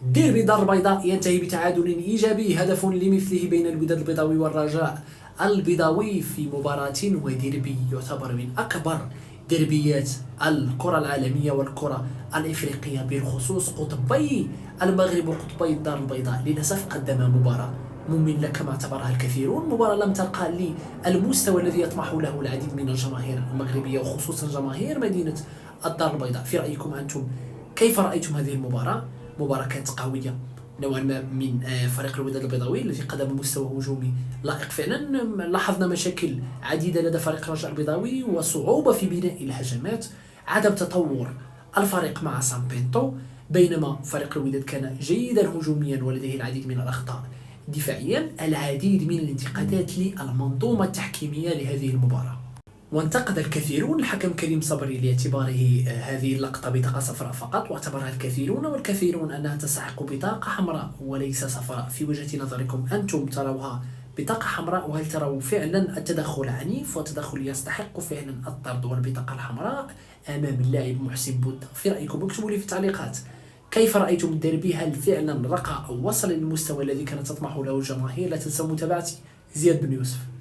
ديربي الدار البيضاء ينتهي بتعادل إيجابي، هدف لمثله بين الوداد البيضاوي والرجاء البيضاوي في مباراة وديربي يعتبر من أكبر ديربيات الكرة العالمية والكرة الإفريقية، بالخصوص قطبي المغرب وقطبي الدار البيضاء. للأسف قدم مباراة مملة كما اعتبرها الكثيرون، مباراة لم ترقى للمستوى الذي يطمح له العديد من الجماهير المغربية وخصوصا جماهير مدينة الدار البيضاء. في رأيكم أنتم كيف رأيتم هذه المباراة؟ مباراة كانت قوية نوعا ما من فريق الوداد البيضاوي الذي قدم مستوى هجومي لائق فعلا. لاحظنا مشاكل عديدة لدى فريق الرجاء البيضاوي وصعوبة في بناء الهجمات، عدم تطور الفريق مع سامبينتو، بينما فريق الوداد كان جيدا هجوميا ولديه العديد من الأخطاء دفاعيا. العديد من الانتقادات للمنظومة التحكيمية لهذه المباراة، وانتقد الكثيرون الحكم كريم صبري لاعتباره هذه اللقطة بطاقة صفراء فقط، واعتبرها الكثيرون والكثيرون أنها تستحق بطاقة حمراء وليس صفراء. في وجهة نظركم أنتم تروها بطاقة حمراء؟ وهل تروا فعلا التدخل عنيف وتدخل يستحق فعلا الطرد والبطاقة الحمراء أمام اللاعب محسن بودة؟ في رأيكم اكتبوا لي في التعليقات كيف رأيتم الديربي، هل فعلا رقى أو وصل للمستوى الذي كانت تطمح له الجماهير؟ لا تنسوا متابعتي، زياد بن يوسف.